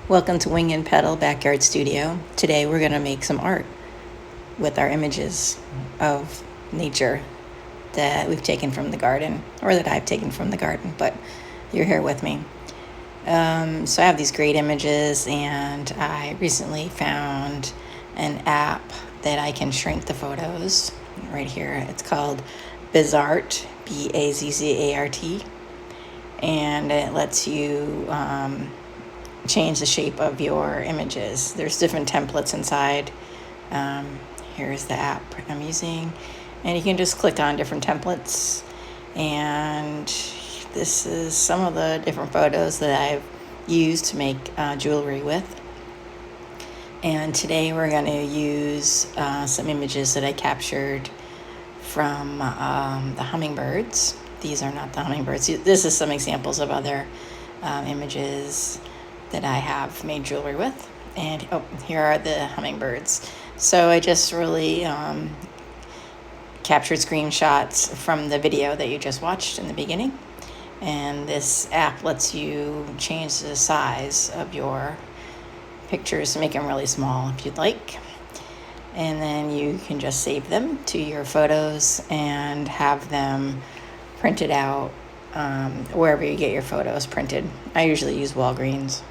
Welcome to Wing and Pedal Backyard Studio. Today we're going to make some art with our images of nature that we've taken from the garden, or that I've taken from the garden, but you're here with me. So I have these great images, and I recently found an app that I can shrink the photos right here. It's called Bazzart, Bazzart, and it lets you change the shape of your images. There's different templates inside. Here's the app I'm using, and you can just click on different templates, and this is some of the different photos that I've used to make jewelry with. And today we're going to use some images that I captured from the hummingbirds. These are not the hummingbirds. This is some examples of other images that I have made jewelry with. And here are the hummingbirds. So I just really captured screenshots from the video that you just watched in the beginning. And this app lets you change the size of your pictures to make them really small if you'd like. And then you can just save them to your photos and have them printed out wherever you get your photos printed. I usually use Walgreens.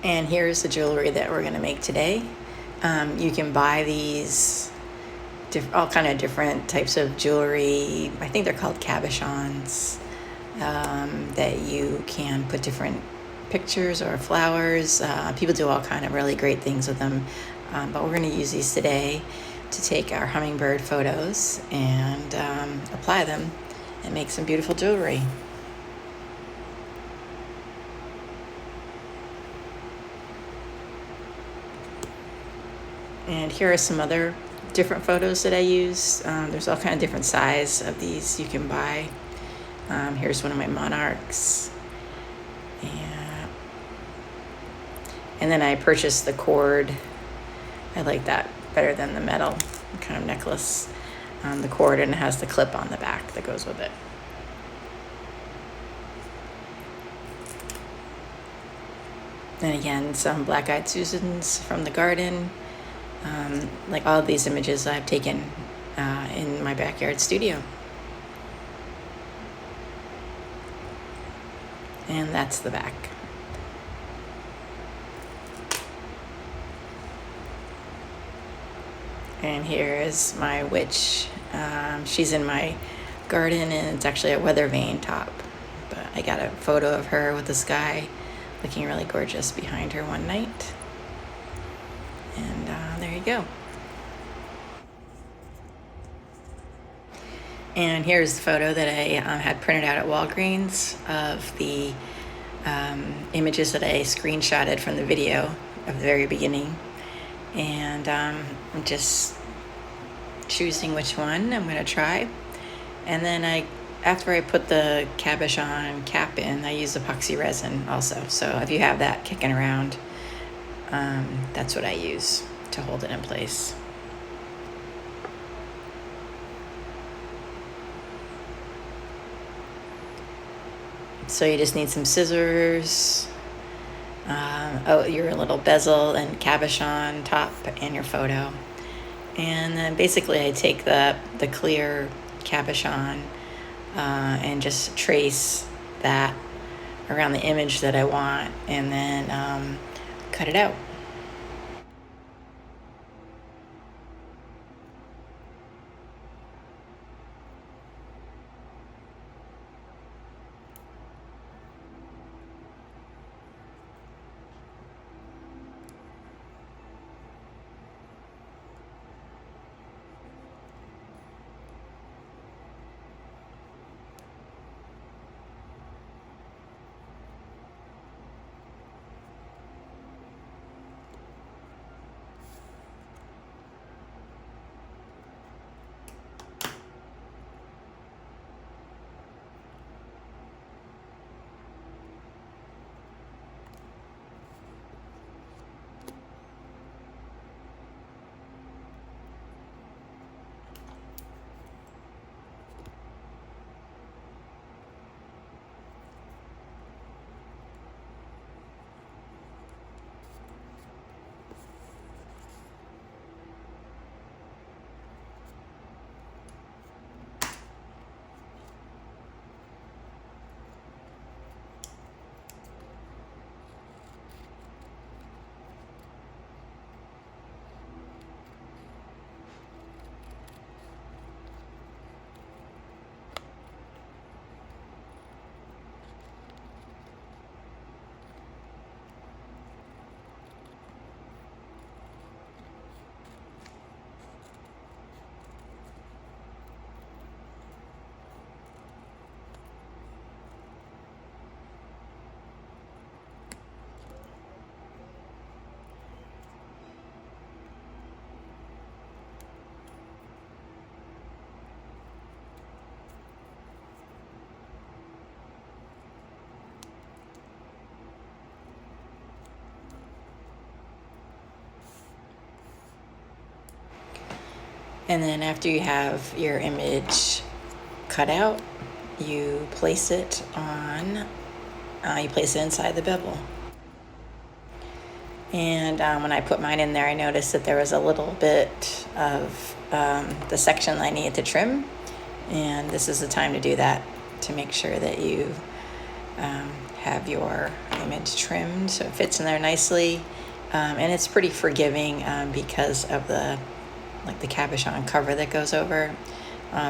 And here's the jewelry that we're going to make today. You can buy these all kind of different types of jewelry. I think they're called cabochons, that you can put different pictures or flowers. People do all kind of really great things with them, but we're going to use these today to take our hummingbird photos and apply them and make some beautiful jewelry. And here are some other different photos that I use. There's all kind of different size of these you can buy. Here's one of my monarchs. And then I purchased the cord. I like that better than the metal kind of necklace. The cord, and it has the clip on the back that goes with it. And again, some black-eyed Susans from the garden. Like all of these images I've taken in my backyard studio. And that's the back. And here is my witch. She's in my garden, and it's actually a weather vane top. But I got a photo of her with the sky looking really gorgeous behind her one night. And there you go. And here's the photo that I had printed out at Walgreens of the images that I screenshotted from the video of the very beginning. And I'm just choosing which one I'm going to try. And then after I put the cabochon cap in, I use epoxy resin also. So if you have that kicking around, that's what I use to hold it in place. So you just need some scissors, your little bezel and cabochon top, and your photo. And then basically I take the clear cabochon and just trace that around the image that I want, and then cut it out. And then after you have your image cut out, you place it inside the bevel. And when I put mine in there, I noticed that there was a little bit of the section I needed to trim. And this is the time to do that, to make sure that you have your image trimmed so it fits in there nicely. And it's pretty forgiving because of the cabochon cover that goes over.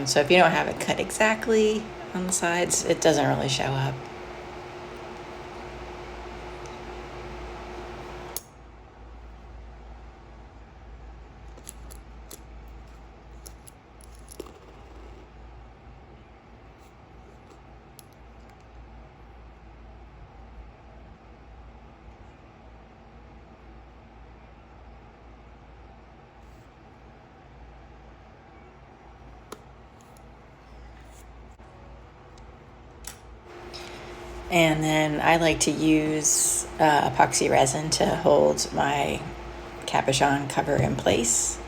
So if you don't have it cut exactly on the sides, it doesn't really show up. And then I like to use epoxy resin to hold my cabochon cover in place.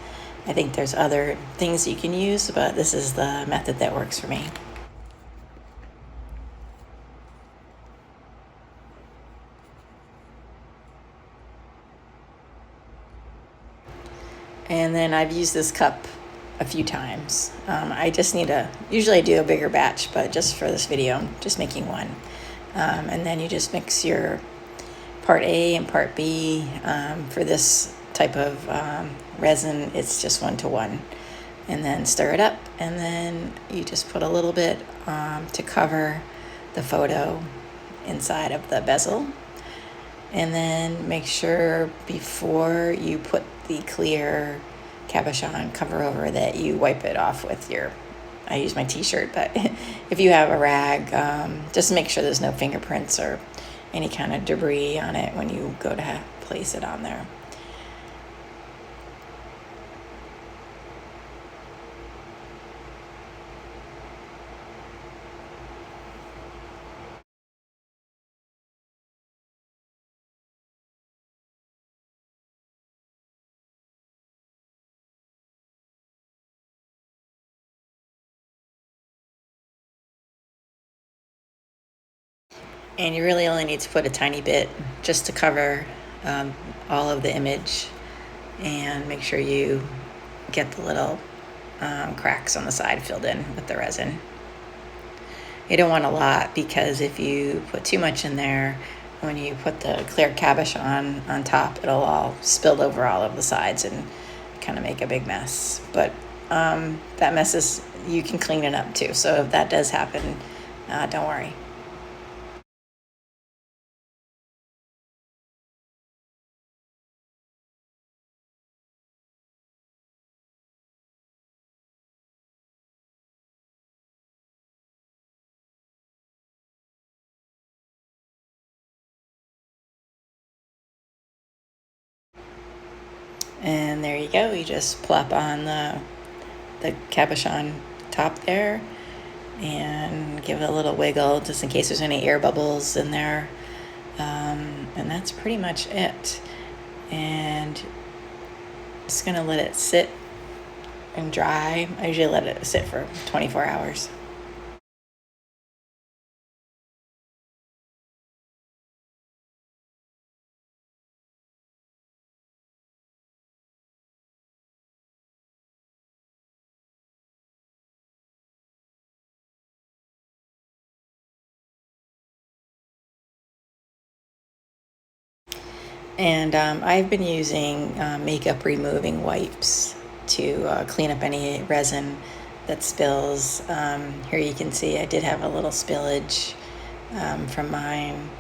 I think there's other things you can use, but this is the method that works for me. And then I've used this cup a few times. I just need usually I do a bigger batch, but just for this video, I'm just making one. And then you just mix your part A and part B. For this type of resin, it's just 1-to-1. And then stir it up, and then you just put a little bit to cover the photo inside of the bezel. And then make sure before you put the clear cabochon cover over that you wipe it off with I use my t-shirt, but if you have a rag, just make sure there's no fingerprints or any kind of debris on it when you go to place it on there. And you really only need to put a tiny bit just to cover all of the image, and make sure you get the little cracks on the side filled in with the resin. You don't want a lot, because if you put too much in there, when you put the clear cabochon on top, it'll all spill over all of the sides and kind of make a big mess. But that mess you can clean it up too. So if that does happen, don't worry. And there you go. You just plop on the cabochon top there and give it a little wiggle just in case there's any air bubbles in there. And that's pretty much it. And just gonna let it sit and dry. I usually let it sit for 24 hours. And I've been using makeup removing wipes to clean up any resin that spills. Here you can see I did have a little spillage from mine.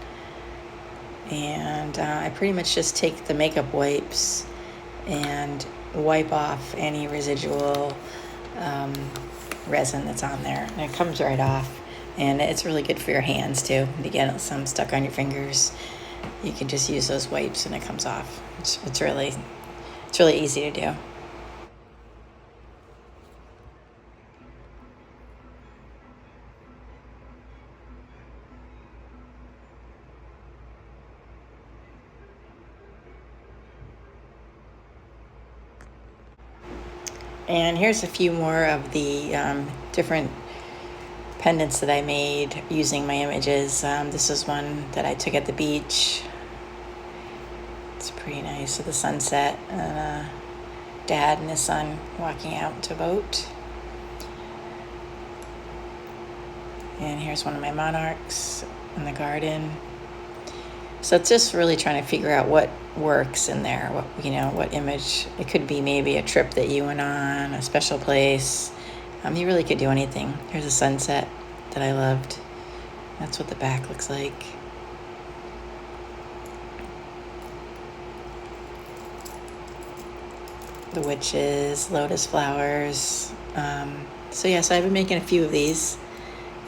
And I pretty much just take the makeup wipes and wipe off any residual resin that's on there. And it comes right off. And it's really good for your hands too. To get some stuck on your fingers, you can just use those wipes and it comes off. It's really easy to do. And here's a few more of the different pendants that I made using my images. This is one that I took at the beach. It's pretty nice with the sunset and dad and his son walking out to boat. And here's one of my monarchs in the garden. So it's just really trying to figure out what works in there, what image. It could be maybe a trip that you went on, a special place. You really could do anything. Here's a sunset that I loved. That's what the back looks like. The witches, lotus flowers. So I've been making a few of these,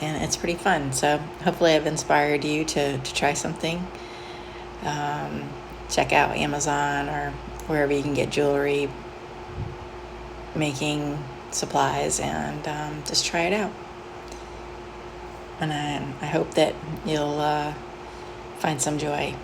and it's pretty fun. So hopefully I've inspired you to try something. Check out Amazon or wherever you can get jewelry making supplies, and just try it out. And I hope that you'll find some joy.